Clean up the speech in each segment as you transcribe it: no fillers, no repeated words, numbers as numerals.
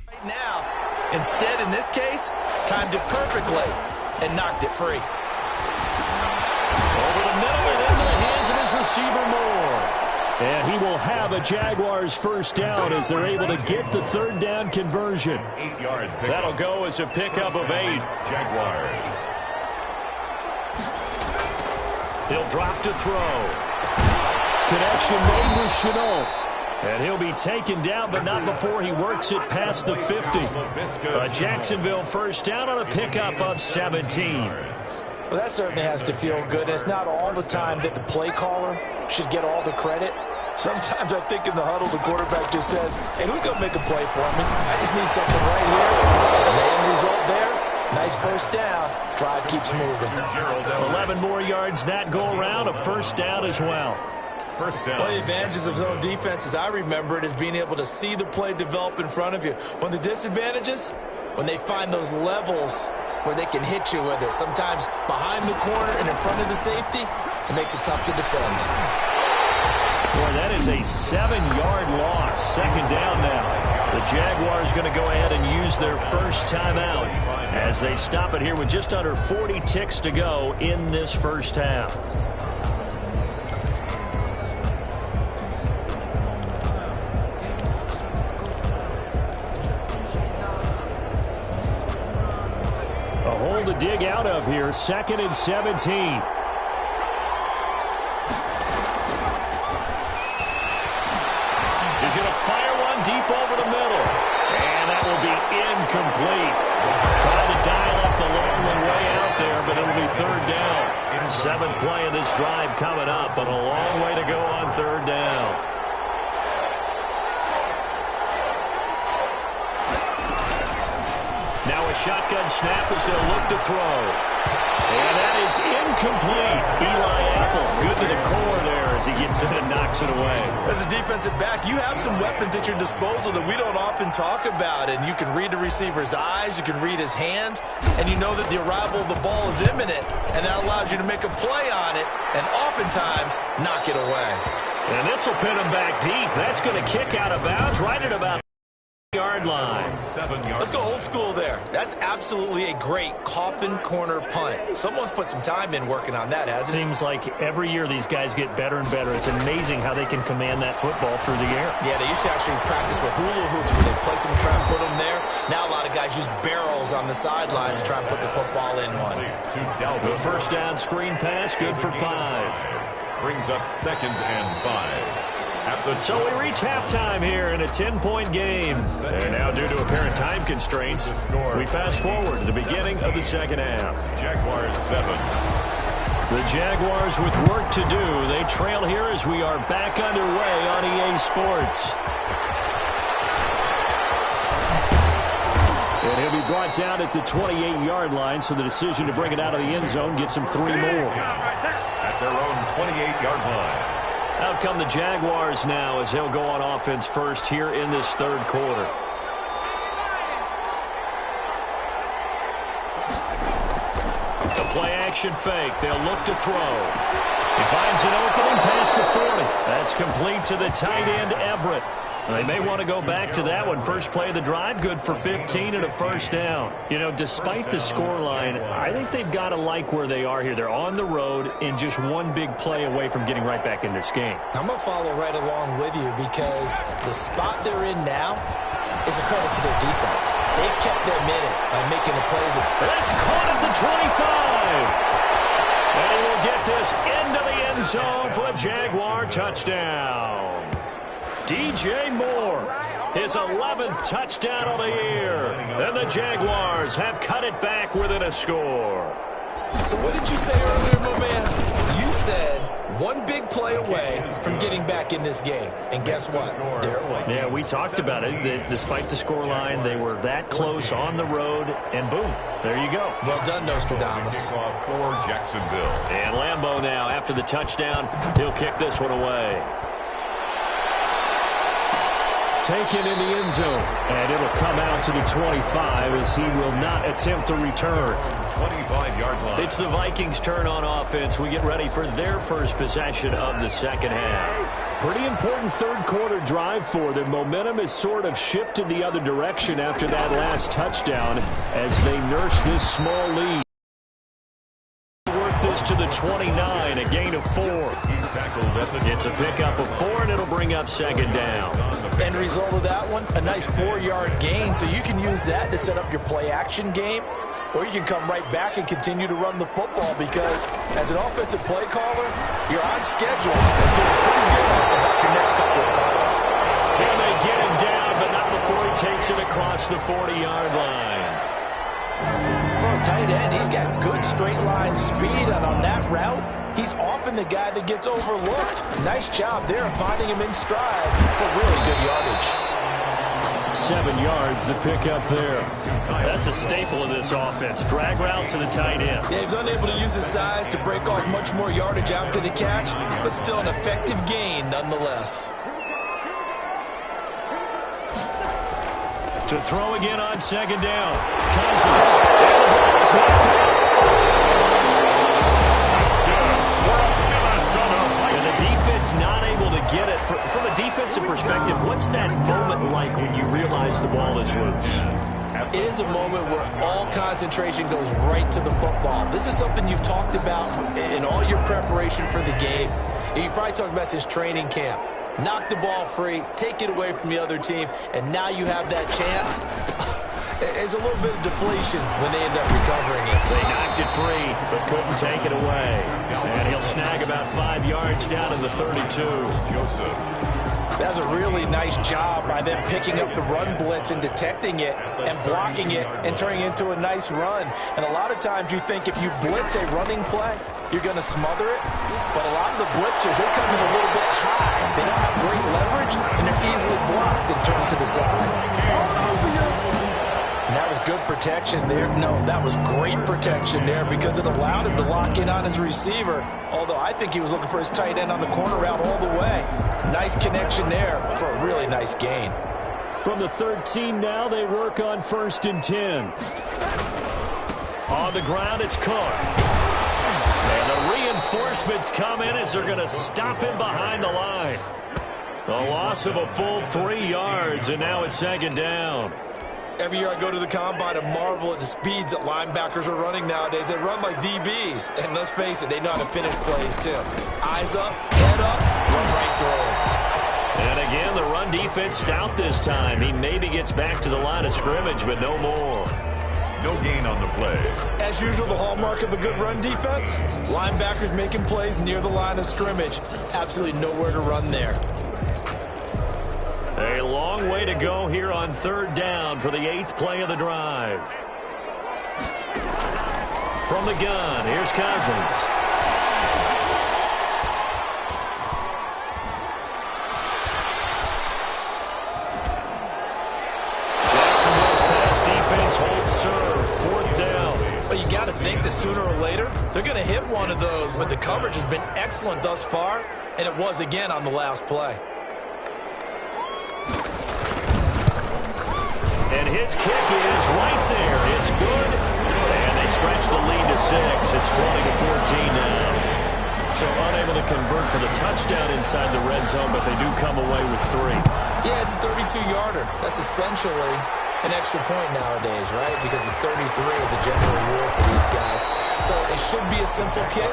Right now, instead, in this case, timed it perfectly and knocked it free. Over the middle and into the hands of his receiver Moore. And he will have a Jaguars first down as they're able to get the third down conversion. 8-yard pickup. That'll go as a pickup of 8. Jaguars. He'll drop to throw. Connection made with Chenault. And he'll be taken down, but not before he works it past the 50. A Jacksonville first down on a pickup of 17. Well, that certainly has to feel good. And it's not all the time that the play caller should get all the credit. Sometimes I think in the huddle, the quarterback just says, hey, who's going to make a play for me? I just need something right here. And the end result there, nice first down. Drive keeps moving. 11 more yards that go around, a first down as well. First down. One of the advantages of zone defense, as I remember it, is being able to see the play develop in front of you. One of the disadvantages, when they find those levels where they can hit you with it. Sometimes behind the corner and in front of the safety, it makes it tough to defend. Boy, that is a 7-yard loss. Second down now. The Jaguars going to go ahead and use their first timeout as they stop it here with just under 40 ticks to go in this first half. A hole to dig out of here. 2nd and 17. He's going to fire one deep over the middle. And that will be incomplete. Trying to dial up the long one way out there, but it'll be third down. 7th play of this drive coming up, but a long way to go on third down. Now a shotgun snap as they'll look to throw. And that is incomplete. Eli Apple, good to the core there as he gets it and knocks it away. As a defensive back, you have some weapons at your disposal that we don't often talk about. And you can read the receiver's eyes, you can read his hands, and you know that the arrival of the ball is imminent. And that allows you to make a play on it and oftentimes knock it away. And this will pin him back deep. That's going to kick out of bounds right at about yard line. 7 yards. Let's go old school there. That's absolutely a great coffin corner punt. Someone's put some time in working on that, hasn't it? Seems like every year these guys get better and better. It's amazing how they can command that football through the air. Yeah, they used to actually practice with hula hoops where they place them and try and put them there. Now a lot of guys use barrels on the sidelines to try and put the football in one. The first down screen pass, good for 5. Brings up 2nd and 5. So we reach halftime here in a 10-point game. And now due to apparent time constraints, we fast forward to the beginning of the second half. Jaguars 7. The Jaguars with work to do. They trail here as we are back underway on EA Sports. And he'll be brought down at the 28-yard line, so the decision to bring it out of the end zone gets him 3 more. At their own 28-yard line. Out come the Jaguars now as they'll go on offense first here in this third quarter. The play-action fake. They'll look to throw. He finds an opening past the 40. That's complete to the tight end, Everett. They may want to go back to that one. First play of the drive, good for 15 and a first down. You know, despite the scoreline, I think they've got to like where they are here. They're on the road and just one big play away from getting right back in this game. I'm going to follow right along with you because the spot they're in now is a credit to their defense. They've kept them in it by making the plays. That's caught at the 25. And he will get this into the end zone for a Jaguar touchdown. DJ Moore, his 11th touchdown of the year. And the Jaguars have cut it back within a score. So what did you say earlier, my man? You said one big play away from getting back in this game. And guess what? They're away. Yeah, we talked about it. Despite the scoreline, they were that close on the road. And boom, there you go. Well done, Nostradamus. For Jacksonville. And Lambeau now, after the touchdown, he'll kick this one away. Taken in the end zone, and it'll come out to the 25 as he will not attempt to return. 25-yard line. It's the Vikings' turn on offense. We get ready for their first possession of the second half. Pretty important third-quarter drive for them. Momentum has sort of shifted the other direction after that last touchdown as they nurse this small lead. Work this to the 29, a gain of 4. It's a pickup of 4, and it'll bring up second down. End result of that one, a nice 4-yard gain, so you can use that to set up your play-action game, or you can come right back and continue to run the football because as an offensive play caller, you're on schedule and feeling pretty good about your next couple of calls. And they get him down, but not before he takes it across the 40-yard line. For a tight end, he's got good straight line speed, and on that route, he's often the guy that gets overlooked. Nice job there finding him in stride for really good yardage. 7 yards, the pickup there. That's a staple of this offense. Drag route to the tight end. Yeah, he's unable to use his size to break off much more yardage after the catch, but still an effective gain nonetheless. To throw again on second down. Cousins. And the defense not able to get it. From a defensive perspective, what's that moment like when you realize the ball is loose? It is a moment where all concentration goes right to the football. This is something you've talked about in all your preparation for the game. You probably talked about since training camp. Knock the ball free, take it away from the other team, and now you have that chance. There's a little bit of deflation when they end up recovering it. They knocked it free, but couldn't take it away. And he'll snag about 5 yards down in the 32. That's a really nice job by them picking up the run blitz and detecting it and blocking it and turning it into a nice run. And a lot of times you think if you blitz a running play, you're going to smother it. But a lot of the blitzers, they come in a little bit high. They don't have great leverage, and they're easily blocked and turned to the side. And that was good protection there. No, that was great protection there because it allowed him to lock in on his receiver. Although I think he was looking for his tight end on the corner route all the way. Nice connection there for a really nice gain. From the 13 now, they work on 1st and 10. On the ground, it's Carr. And the reinforcements come in as they're going to stop him behind the line. A loss of a full 3 yards, and now it's second down. Every year I go to the combine and marvel at the speeds that linebackers are running nowadays. They run like DBs. And let's face it, they know how to finish plays too. Eyes up, head up, run right through them. And again, the run defense stout this time. He maybe gets back to the line of scrimmage, but no more. No gain on the play. As usual, the hallmark of a good run defense, linebackers making plays near the line of scrimmage. Absolutely nowhere to run there. A long way to go here on 3rd down for the 8th play of the drive. From the gun, here's Cousins. Jacksonville's pass defense holds serve. 4th down. Well, you got to think that sooner or later, they're going to hit one of those, but the coverage has been excellent thus far, and it was again on the last play. And his kick is right there. It's good. And they stretch the lead to 6. It's 20-14 now. So unable to convert for the touchdown inside the red zone, but they do come away with 3. Yeah, it's a 32-yarder. That's essentially an extra point nowadays, right? Because it's 33 is a general rule for these guys. So it should be a simple kick.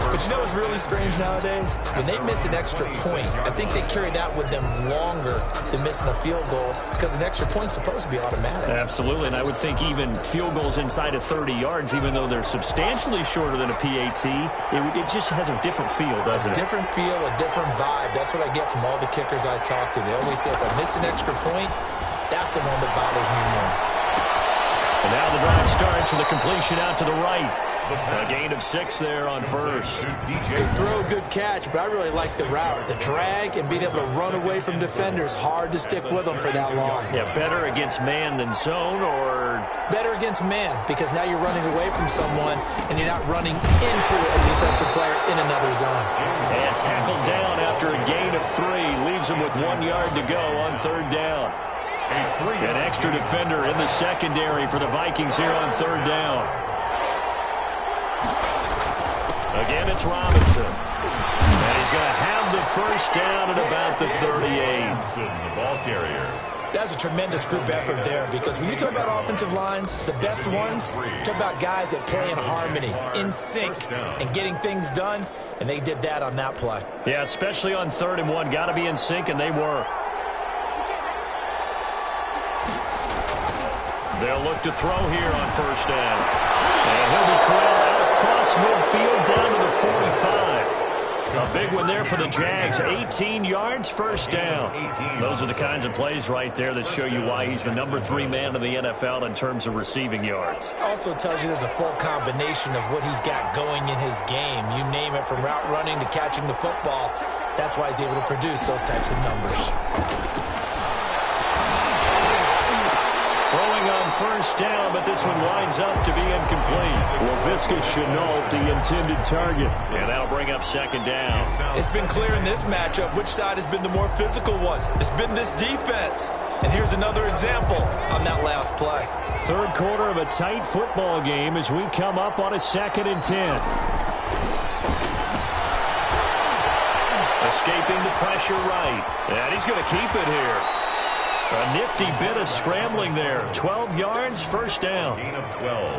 But you know what's really strange nowadays? When they miss an extra point, I think they carry that with them longer than missing a field goal because an extra point's supposed to be automatic. Absolutely, and I would think even field goals inside of 30 yards, even though they're substantially shorter than a PAT, it just has a different feel, doesn't it? A different feel, a different vibe. That's what I get from all the kickers I talk to. They always say if I miss an extra point, that's the one that bothers me more. And now the drive starts with a completion out to the right. A gain of 6 there on 1st. Good throw, good catch, but I really like the route. The drag and being able to run away from defenders, hard to stick with them for that long. Yeah, better against man than zone, or? Better against man, because now you're running away from someone and you're not running into a defensive player in another zone. And tackled down after a gain of 3. Leaves him with 1 yard to go on 3rd down. An extra defender in the secondary for the Vikings here on 3rd down. Again, it's Robinson. And he's going to have the first down at about the 38. The ball carrier. That's a tremendous group effort there, because when you talk about offensive lines, the best ones, talk about guys that play in harmony, in sync, and getting things done, and they did that on that play. Yeah, especially on 3rd and 1. Got to be in sync, and they were. They'll look to throw here on first down. And he'll be corralled out across midfield down to the 45. A big one there for the Jags. 18 yards, first down. Those are the kinds of plays right there that show you why he's the number 3 man in the NFL in terms of receiving yards. Also tells you there's a full combination of what he's got going in his game. You name it, from route running to catching the football. That's why he's able to produce those types of numbers. Throwing on first down, but this one winds up to be incomplete. Laviska Shenault, the intended target. And that'll bring up 2nd down. It's been clear in this matchup which side has been the more physical one. It's been this defense. And here's another example on that last play. 3rd quarter of a tight football game as we come up on a 2nd and 10. Escaping the pressure right. And he's going to keep it here. A nifty bit of scrambling there. 12 yards, first down. Gain of 12.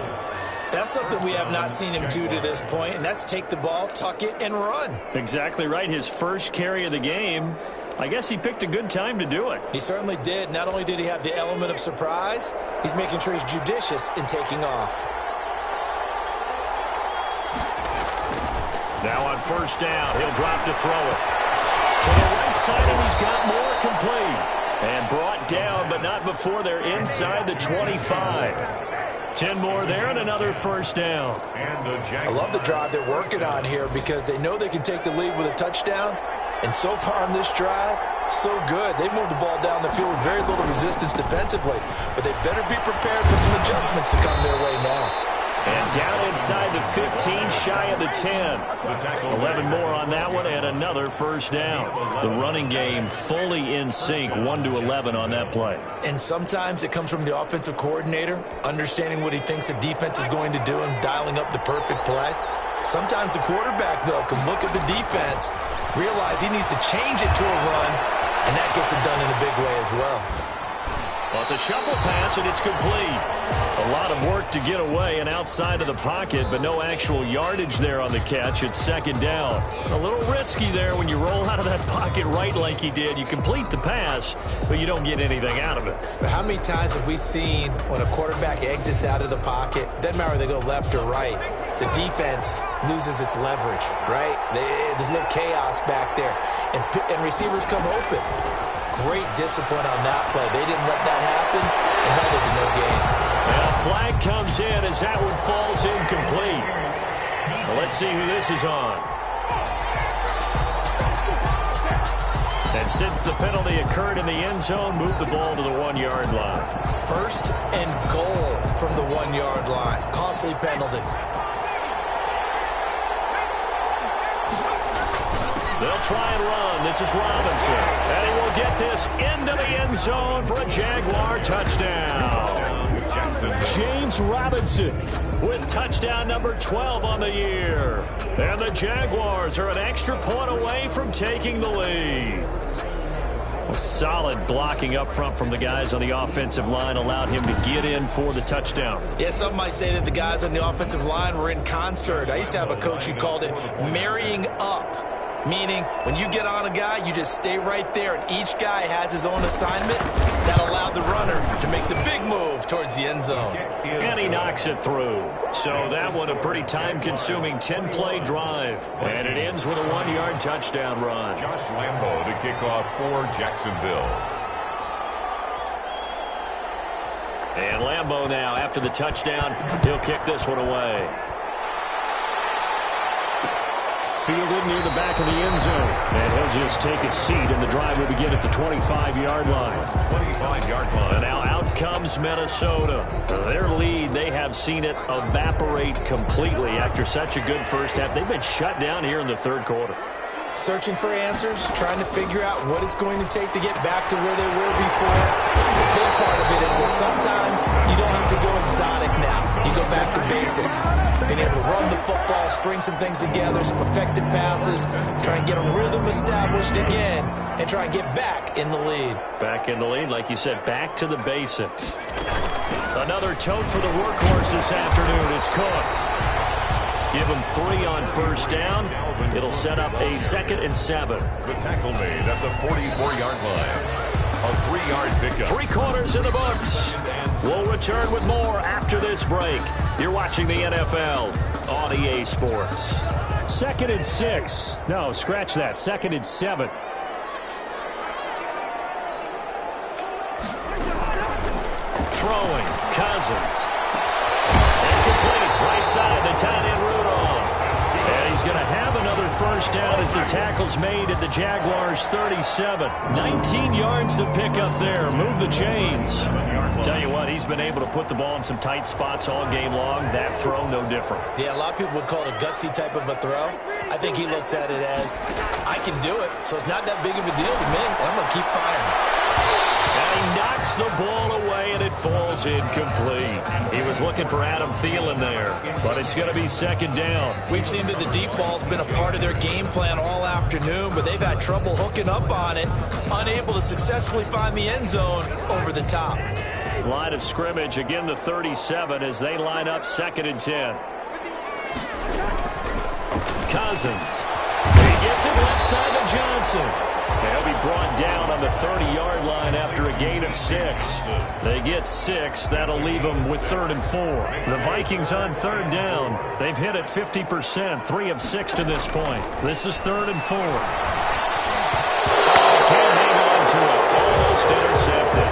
That's something we have not seen him do to this point, and that's take the ball, tuck it, and run. Exactly right. His first carry of the game. I guess he picked a good time to do it. He certainly did. Not only did he have the element of surprise, he's making sure he's judicious in taking off. Now on first down, he'll drop to throw it. To the right side, and he's got more complete. And brought down, but not before they're inside the 25. 10 more there and another first down. I love the drive they're working on here, because they know they can take the lead with a touchdown. And so far on this drive, so good. They've moved the ball down the field with very little resistance defensively. But they better be prepared for some adjustments to come their way now. And down inside the 15, shy of the 10. 11 more on that one, and another first down. The running game fully in sync, 1-11 on that play. And sometimes it comes from the offensive coordinator, understanding what he thinks the defense is going to do and dialing up the perfect play. Sometimes the quarterback, though, can look at the defense, realize he needs to change it to a run, and that gets it done in a big way as well. Well, it's a shuffle pass, and it's complete. A lot of work to get away and outside of the pocket, but no actual yardage there on the catch. It's 2nd down. A little risky there when you roll out of that pocket right like he did. You complete the pass, but you don't get anything out of it. But how many times have we seen when a quarterback exits out of the pocket, doesn't matter whether they go left or right, the defense loses its leverage, right? There's a little chaos back there, and receivers come open. Great discipline on that play. They didn't let that happen and held it to no gain. And a flag comes in as that one falls incomplete. Well, let's see who this is on. And since the penalty occurred in the end zone, move the ball to the 1-yard line. 1st and goal from the 1-yard line. Costly penalty. They'll try and run. This is Robinson. And he will get this into the end zone for a Jaguar touchdown. James Robinson with touchdown number 12 on the year. And the Jaguars are an extra point away from taking the lead. A solid blocking up front from the guys on the offensive line allowed him to get in for the touchdown. Yeah, some might say that the guys on the offensive line were in concert. I used to have a coach who called it marrying up. Meaning, when you get on a guy, you just stay right there, and each guy has his own assignment. That allowed the runner to make the big move towards the end zone. And he knocks it through. So that one a pretty time-consuming 10-play drive. And it ends with a 1-yard touchdown run. Josh Lambo to kick off for Jacksonville. And Lambo now, after the touchdown, he'll kick this one away. Fielded near the back of the end zone. And he'll just take a seat, and the drive will begin at the 25-yard line. 25-yard line. And now out comes Minnesota. Their lead, they have seen it evaporate completely after such a good first half. They've been shut down here in the 3rd quarter. Searching for answers, trying to figure out what it's going to take to get back to where they were before. The big part of it is that sometimes you don't have to go exotic now. You go back to basics. Being able to run the football, string some things together, some effective passes, try and get a rhythm established again, and try and get back in the lead. Back in the lead, like you said, back to the basics. Another tote for the workhorse this afternoon. It's Cook. Give him 3 on first down. It'll set up a 2nd and 7. The tackle made at the 44-yard line. A 3-yard pickup. 3 quarters in the books. We'll return with more after this break. You're watching the NFL on EA Sports. 2nd and 6. No, scratch that. 2nd and 7. Throwing. Cousins. Incomplete. Right side. The tight end Rudolph. And he's going to have another first down as the tackle's made at the Jaguars' 37. 19 yards to pick up there. Move the chains. Tell you what, he's been able to put the ball in some tight spots all game long. That throw, no different. Yeah, a lot of people would call it a gutsy type of a throw. I think he looks at it as, I can do it, so it's not that big of a deal to me, and I'm going to keep firing. And he knocks the ball away, and it falls incomplete. He was looking for Adam Thielen there, but it's going to be 2nd down. We've seen that the deep ball's been a part of their game plan all afternoon, but they've had trouble hooking up on it, unable to successfully find the end zone over the top. Line of scrimmage, again the 37 as they line up 2nd and 10. Cousins. He gets it left side to Johnson. He'll be brought down on the 30-yard line after a gain of 6. They get 6. That'll leave them with 3rd and 4. The Vikings on 3rd down. They've hit it 50%, 3 of 6 to this point. This is 3rd and 4. Can't hang on to it. Almost intercepted.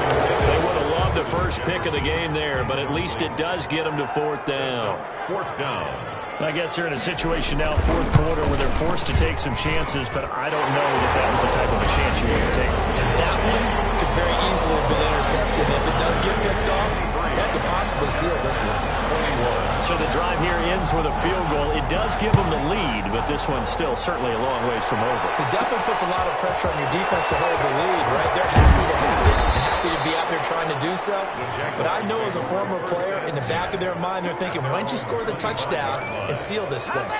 They would have loved the first pick of the game there, but at least it does get them to 4th down. 4th down. I guess they're in a situation now, 4th quarter, where they're forced to take some chances, but I don't know that that was the type of a chance you want to take. And that one could very easily have been intercepted. If it does get picked off, that could possibly seal this one. So the drive here ends with a field goal. It does give them the lead, but this one's still certainly a long ways from over. It definitely puts a lot of pressure on your defense to hold the lead, right? They're happy to have it and happy to be out there trying to do so. But I know as a former player, in the back of their mind, they're thinking, why don't you score the touchdown and seal this thing?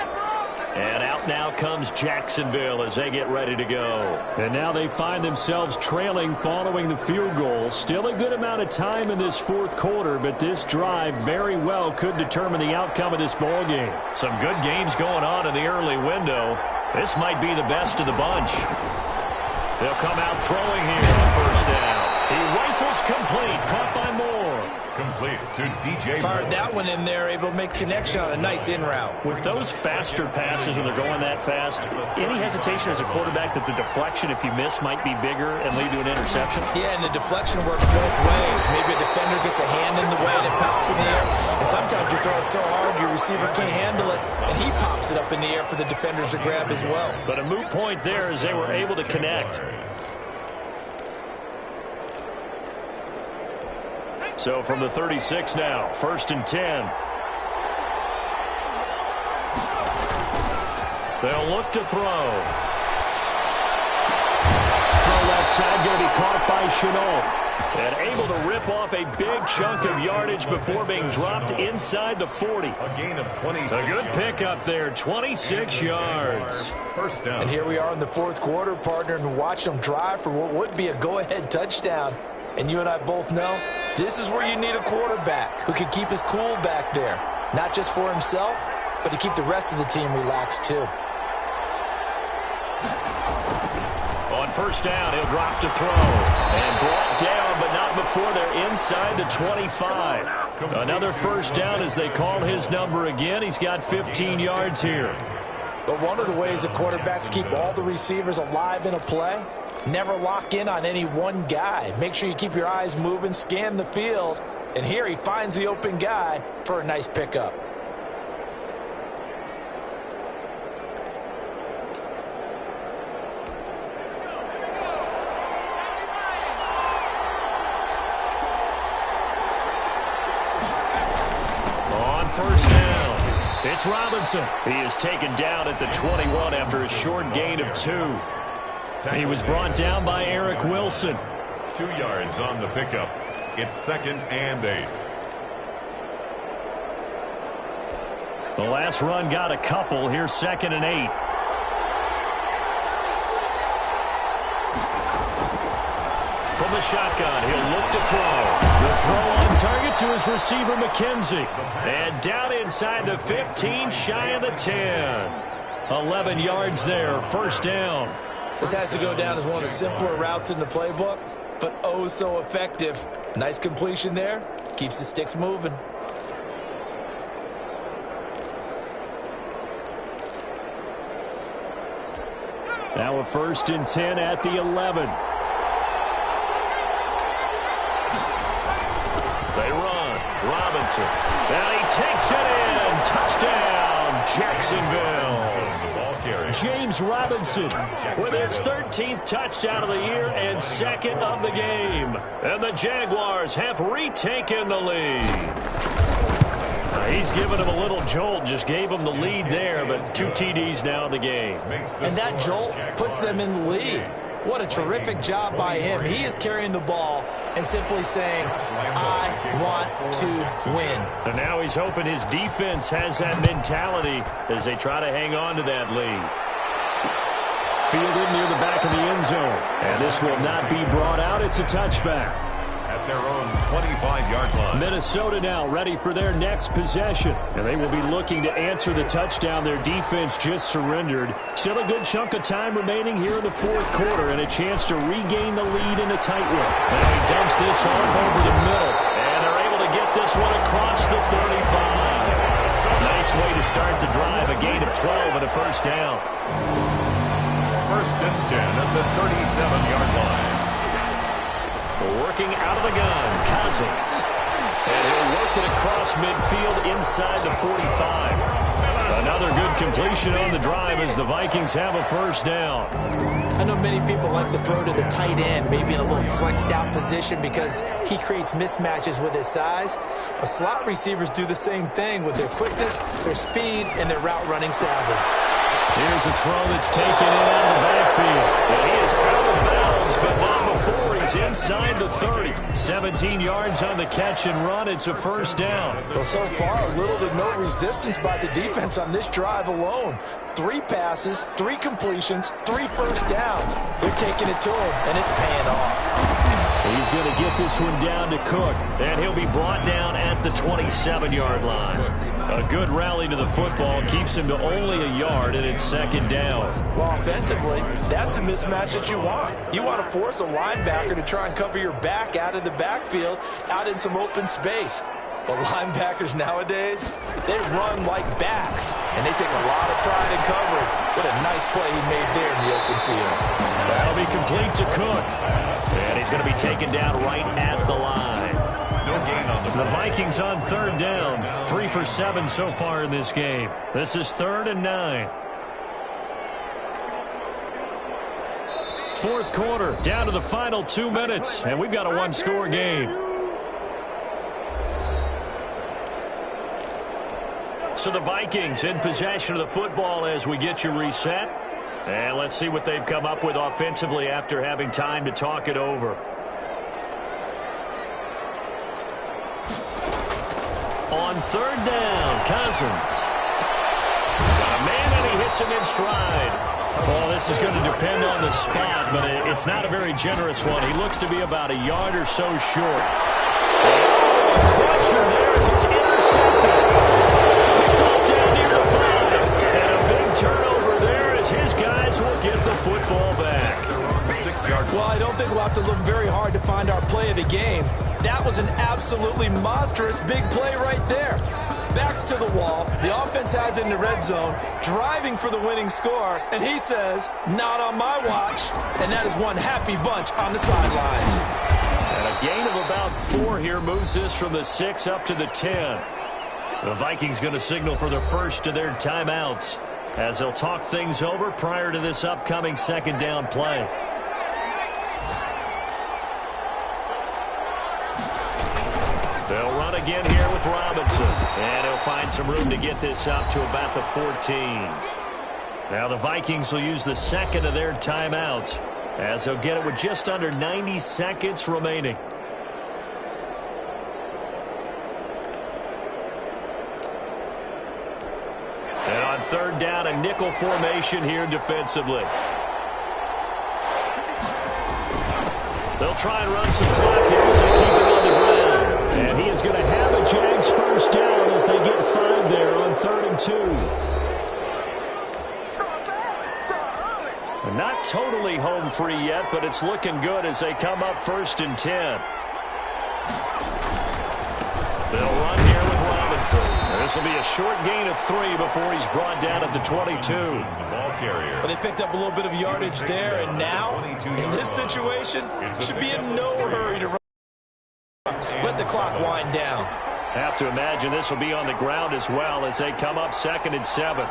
And out now comes Jacksonville as they get ready to go. And now they find themselves trailing following the field goal. Still a good amount of time in this 4th quarter, but this drive very well could determine the outcome of this ball game. Some good games going on in the early window. This might be the best of the bunch. They'll come out throwing here on first down. He rifles complete, caught by Moore. Complete to DJ. Fired that one in there, able to make connection on a nice in route. With those faster passes when they're going that fast, any hesitation as a quarterback that the deflection, if you miss, might be bigger and lead to an interception? Yeah, and the deflection works both ways. Maybe a defender gets a hand in the way and it pops in the air. And sometimes you throw it so hard your receiver can't handle it, and he pops it up in the air for the defenders to grab as well. But a moot point there as they were able to connect. So from the 36 now, 1st and 10. They'll look to throw. Throw left side, going to be caught by Chenault. And able to rip off a big chunk of yardage before being dropped inside the 40. A gain of 26. A good pickup there, 26 yards. First down. And here we are in the 4th quarter, partner, and watch them drive for what would be a go-ahead touchdown. And you and I both know this is where you need a quarterback who can keep his cool back there. Not just for himself, but to keep the rest of the team relaxed too. On first down, he'll drop to throw. And brought down, but not before they're inside the 25. Another first down as they call his number again. He's got 15 yards here. But one of the ways the quarterbacks keep all the receivers alive in a play, never lock in on any one guy. Make sure you keep your eyes moving, scan the field. And here he finds the open guy for a nice pickup. First down. It's Robinson. He is taken down at the 21 after a short gain of 2. He was brought down by Eric Wilson. 2 yards on the pickup. It's 2nd and 8. The last run got a couple. Here's 2nd and 8. From the shotgun, he'll look to throw. The throw on target to his receiver, McKenzie. And down inside the 15, shy of the 10. 11 yards there, 1st down. This has to go down as one of the simpler routes in the playbook, but oh so effective. Nice completion there. Keeps the sticks moving. Now a 1st and 10 at the 11. They run. Robinson. Now he takes it in. Touchdown, Jacksonville. James Robinson with his 13th touchdown of the year and 2nd of the game. And the Jaguars have retaken the lead. He's given him a little jolt, just gave him the lead there, but 2 TDs now in the game. And that jolt puts them in the lead. What a terrific job by him. He is carrying the ball and simply saying, I want to win. And now he's hoping his defense has that mentality as they try to hang on to that lead. Fielded near the back of the end zone. And this will not be brought out. It's a touchback. At their own 25-yard line. Minnesota now ready for their next possession. And they will be looking to answer the touchdown their defense just surrendered. Still a good chunk of time remaining here in the 4th quarter and a chance to regain the lead in a tight one. Now he dumps this off over the middle. And they're able to get this one across the 35. Nice way to start the drive. A gain of 12 and a 1st down. 1st and 10 at the 37-yard line. Working out of the gun, Cousins. And he'll work it across midfield inside the 45. Another good completion on the drive as the Vikings have a 1st down. I know many people like to throw to the tight end, maybe in a little flexed out position because he creates mismatches with his size. But slot receivers do the same thing with their quickness, their speed, and their route running savvy. Here's a throw that's taken in out of the backfield. And he is out of bounds, but not before he's inside the 30. 17 yards on the catch and run. It's a 1st down. Well, so far, little to no resistance by the defense on this drive alone. 3 passes, 3 completions, 3 1st downs. They're taking it to him, and it's paying off. He's going to get this one down to Cook, and he'll be brought down at the 27-yard line. A good rally to the football keeps him to only a yard, and it's 2nd down. Well, offensively, that's the mismatch that you want. You want to force a linebacker to try and cover your back out of the backfield, out in some open space. But linebackers nowadays, they run like backs, and they take a lot of pride in coverage. What a nice play he made there in the open field. That'll be complete to Cook. And he's going to be taken down right at the line. No gain on the Vikings on 3rd down. 3 for 7 so far in this game. This is 3rd and 9. 4th quarter, down to the final 2 minutes, and we've got a 1-score game. So the Vikings in possession of the football as we get you reset. And let's see what they've come up with offensively after having time to talk it over. On 3rd down, Cousins. Got a man and he hits him in stride. Well, this is going to depend on the spot, but it's not a very generous one. He looks to be about a yard or so short. Oh, crusher there as it's intercepted. Picked off down near the 5. And a big turnover there as his guys will get the football back. 6 yards. Well, I don't think we'll have to look very hard to find our play of the game. That was an absolutely monstrous big play right there. Backs to the wall. The offense has it in the red zone, driving for the winning score, and he says, not on my watch. And that is one happy bunch on the sidelines. And a gain of about 4 here moves this from the 6 up to the 10. The Vikings going to signal for their first of their timeouts as they'll talk things over prior to this upcoming 2nd down play. They'll run again here with Robinson. And he'll find some room to get this up to about the 14. Now the Vikings will use the 2nd of their timeouts as they'll get it with just under 90 seconds remaining. third down and nickel formation here defensively. They'll try and run some clock here as they keep it on the ground. And he is going to have a Jags first down as they get 5 there on 3rd and 2. Not totally home free yet, but it's looking good as they come up 1st and 10. They'll run here with Robinson. This will be a short gain of 3 before he's brought down at the 22. Ball carrier. Well, they picked up a little bit of yardage there, and now, in this situation, should be in no hurry to run. Let the clock wind down. Have to imagine this will be on the ground as well as they come up 2nd and 7.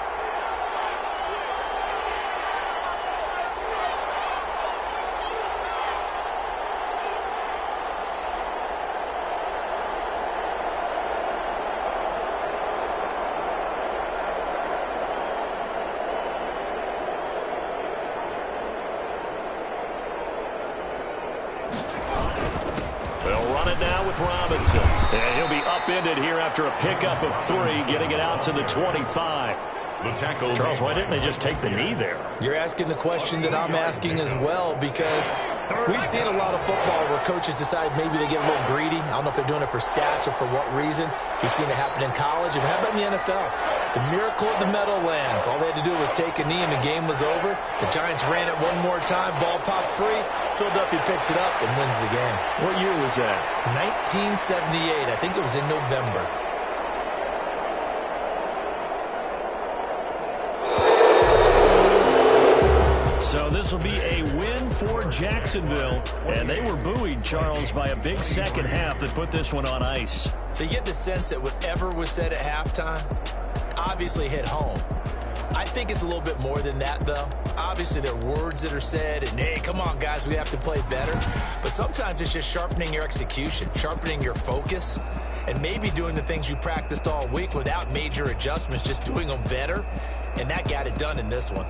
Robinson. And he'll be upended here after a pickup of 3, getting it out to the 25. Charles, why didn't they just take the knee there? You're asking the question that I'm asking as well, because we've seen a lot of football where coaches decide maybe they get a little greedy. I don't know if they're doing it for stats or for what reason. We've seen it happen in college, and how about in the NFL? The miracle of the Meadowlands. All they had to do was take a knee, and the game was over. The Giants ran it one more time. Ball popped free. Philadelphia picks it up and wins the game. What year was that? 1978. I think it was in November. So this will be a win for Jacksonville. And they were buoyed, Charles, by a big second half that put this one on ice. So you get the sense that whatever was said at halftime obviously hit home. I think it's a little bit more than that, though. Obviously, there are words that are said, and, hey, come on, guys, we have to play better. But sometimes it's just sharpening your execution, sharpening your focus, and maybe doing the things you practiced all week without major adjustments, just doing them better. And that got it done in this one.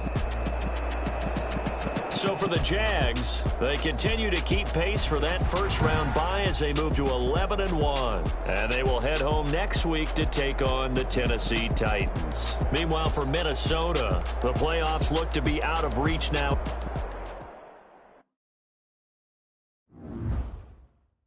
So for the Jags, they continue to keep pace for that first-round bye as they move to 11-1. And they will head home next week to take on the Tennessee Titans. Meanwhile, for Minnesota, the playoffs look to be out of reach now.